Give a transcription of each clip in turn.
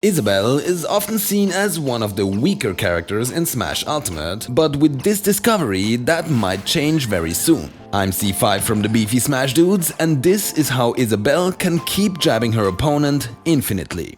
Isabelle is often seen as one of the weaker characters in Smash Ultimate, but with this discovery, that might change very soon. I'm C5 from the Beefy Smash Dudes, and this is how Isabelle can keep jabbing her opponent infinitely.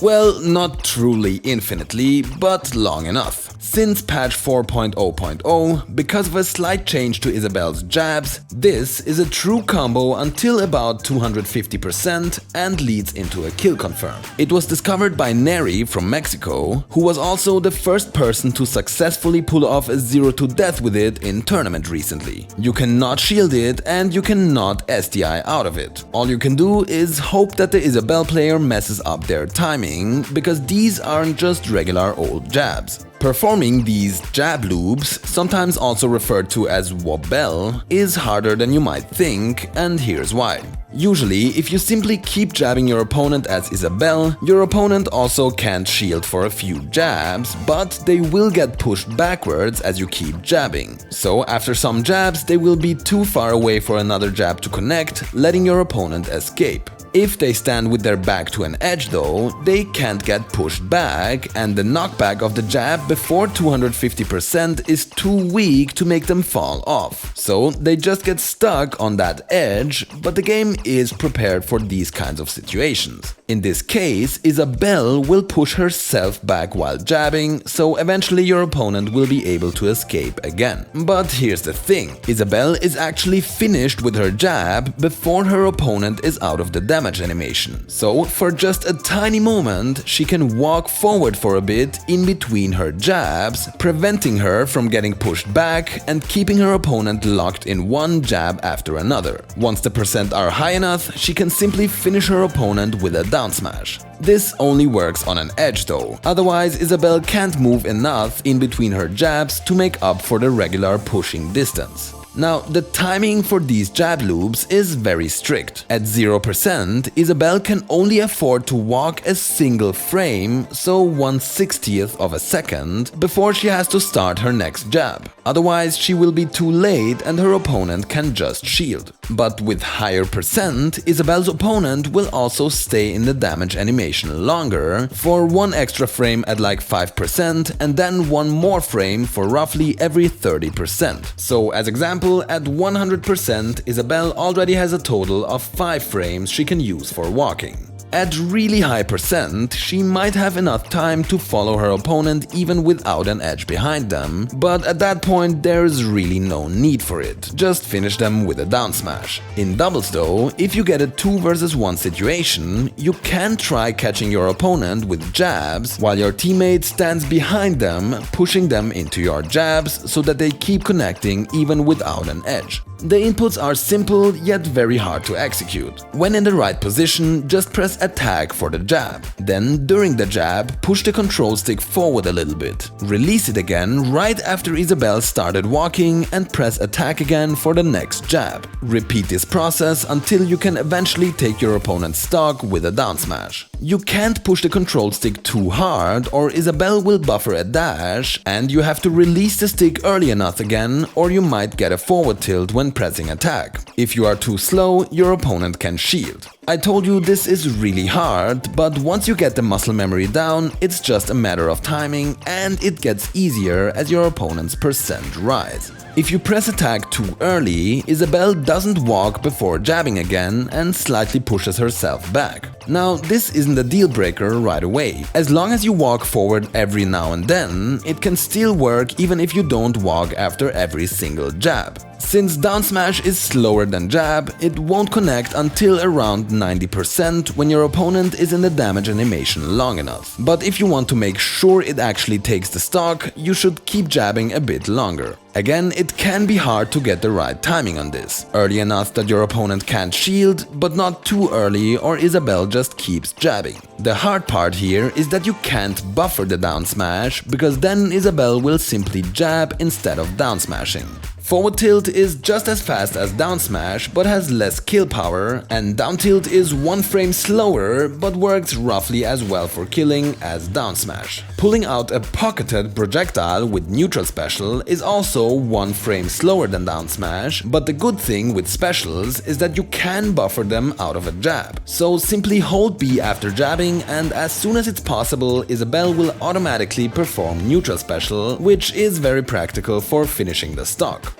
Well, not truly infinitely, but long enough. Since patch 4.0.0, because of a slight change to Isabelle's jabs, this is a true combo until about 250% and leads into a kill confirm. It was discovered by Nery from Mexico, who was also the first person to successfully pull off a 0 to death with it in tournament recently. You cannot shield it and you cannot SDI out of it. All you can do is hope that the Isabelle player messes up their timing, because these aren't just regular old jabs. Performing these jab loops, sometimes also referred to as Wobelle, is harder than you might think, and here's why. Usually, if you simply keep jabbing your opponent as Isabelle, your opponent also can't shield for a few jabs, but they will get pushed backwards as you keep jabbing. So after some jabs, they will be too far away for another jab to connect, letting your opponent escape. If they stand with their back to an edge though, they can't get pushed back, and the knockback of the jab before 250% is too weak to make them fall off. So they just get stuck on that edge, but the game is prepared for these kinds of situations. In this case, Isabelle will push herself back while jabbing, so eventually your opponent will be able to escape again. But here's the thing, Isabelle is actually finished with her jab before her opponent is out of the damage animation. So for just a tiny moment, she can walk forward for a bit in between her jabs, preventing her from getting pushed back and keeping her opponent locked in one jab after another. Once the percent are high enough, she can simply finish her opponent with a down smash. This only works on an edge though, otherwise Isabelle can't move enough in between her jabs to make up for the regular pushing distance. Now, the timing for these jab loops is very strict. At 0%, Isabelle can only afford to walk a single frame, so 1/60th of a second, before she has to start her next jab. Otherwise, she will be too late and her opponent can just shield. But with higher percent, Isabelle's opponent will also stay in the damage animation longer, for one extra frame at like 5% and then one more frame for roughly every 30%. So as example, at 100%, Isabelle already has a total of 5 frames she can use for walking. At really high percent, she might have enough time to follow her opponent even without an edge behind them, but at that point there's really no need for it, just finish them with a down smash. In doubles though, if you get a 2 versus 1 situation, you can try catching your opponent with jabs while your teammate stands behind them, pushing them into your jabs so that they keep connecting even without an edge. The inputs are simple yet very hard to execute. When in the right position, just press attack for the jab. Then, during the jab, push the control stick forward a little bit. Release it again right after Isabelle started walking and press attack again for the next jab. Repeat this process until you can eventually take your opponent's stock with a down smash. You can't push the control stick too hard or Isabelle will buffer a dash, and you have to release the stick early enough again or you might get a forward tilt when pressing attack. If you are too slow, your opponent can shield. I told you this is really hard, but once you get the muscle memory down, it's just a matter of timing and it gets easier as your opponent's percent rise. If you press attack too early, Isabelle doesn't walk before jabbing again and slightly pushes herself back. Now, this isn't a deal breaker right away. As long as you walk forward every now and then, it can still work even if you don't walk after every single jab. Since down smash is slower than jab, it won't connect until around 90% when your opponent is in the damage animation long enough. But if you want to make sure it actually takes the stock, you should keep jabbing a bit longer. Again, it can be hard to get the right timing on this. Early enough that your opponent can't shield, but not too early or Isabelle just keeps jabbing. The hard part here is that you can't buffer the down smash, because then Isabelle will simply jab instead of down smashing. Forward tilt is just as fast as down smash but has less kill power, and down tilt is 1 frame slower but works roughly as well for killing as down smash. Pulling out a pocketed projectile with neutral special is also 1 frame slower than down smash, but the good thing with specials is that you can buffer them out of a jab. So simply hold B after jabbing, and as soon as it's possible, Isabelle will automatically perform neutral special, which is very practical for finishing the stock.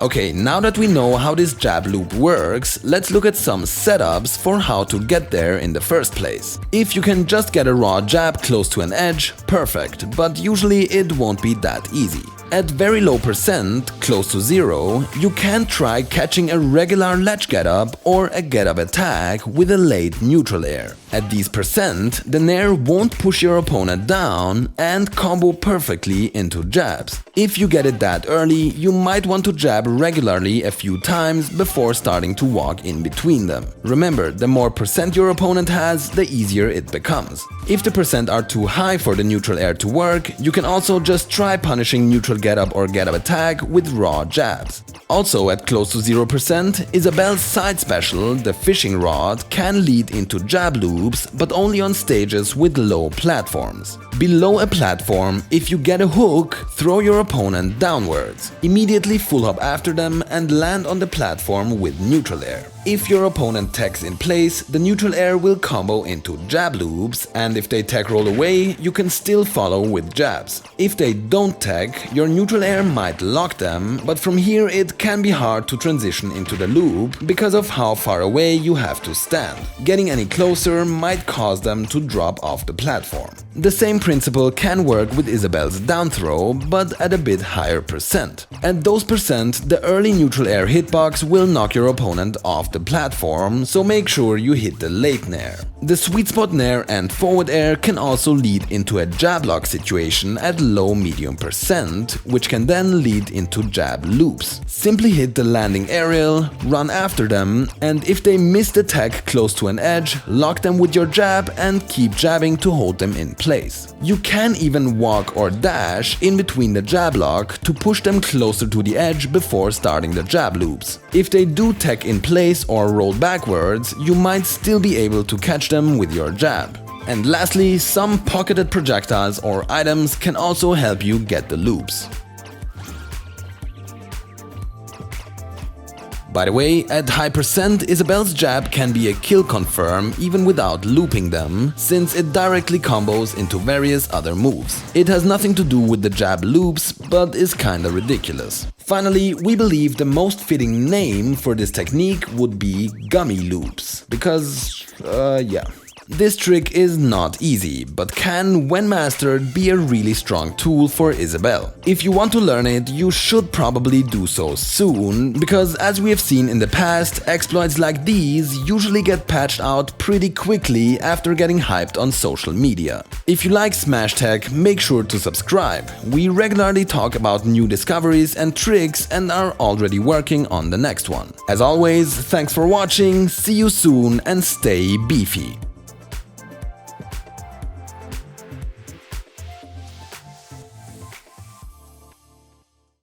Okay, now that we know how this jab loop works, let's look at some setups for how to get there in the first place. If you can just get a raw jab close to an edge, perfect, but usually it won't be that easy. At very low percent, close to 0, you can try catching a regular ledge getup or a getup attack with a late neutral air. At these percent, the nair won't push your opponent down and combo perfectly into jabs. If you get it that early, you might want to jab regularly a few times before starting to walk in between them. Remember, the more percent your opponent has, the easier it becomes. If the percent are too high for the neutral air to work, you can also just try punishing neutral getup or getup attack with raw jabs. Also at close to 0%, Isabelle's side special, the fishing rod, can lead into jab loops, but only on stages with low platforms. Below a platform, if you get a hook, throw your opponent downwards. Immediately full hop after them and land on the platform with neutral air. If your opponent techs in place, the neutral air will combo into jab loops, and if they tech roll away, you can still follow with jabs. If they don't tech, your neutral air might lock them, but from here it can be hard to transition into the loop because of how far away you have to stand. Getting any closer might cause them to drop off the platform. The same principle can work with Isabelle's down throw, but at a bit higher percent. At those percent, the early neutral air hitbox will knock your opponent off the platform, so make sure you hit the late nair. The sweet spot nair and forward air can also lead into a jab lock situation at low-medium percent, which can then lead into jab loops. Simply hit the landing aerial, run after them, and if they miss the tech close to an edge, lock them with your jab and keep jabbing to hold them in place. You can even walk or dash in between the jab lock to push them closer to the edge before starting the jab loops. If they do tech in place or roll backwards, you might still be able to catch them with your jab. And lastly, some pocketed projectiles or items can also help you get the loops. By the way, at high percent, Isabelle's jab can be a kill confirm even without looping them, since it directly combos into various other moves. It has nothing to do with the jab loops, but is kinda ridiculous. Finally, we believe the most fitting name for this technique would be gummy loops, because, yeah. This trick is not easy, but can, when mastered, be a really strong tool for Isabelle. If you want to learn it, you should probably do so soon, because as we have seen in the past, exploits like these usually get patched out pretty quickly after getting hyped on social media. If you like Smash Tech, make sure to subscribe. We regularly talk about new discoveries and tricks and are already working on the next one. As always, thanks for watching, see you soon and stay beefy.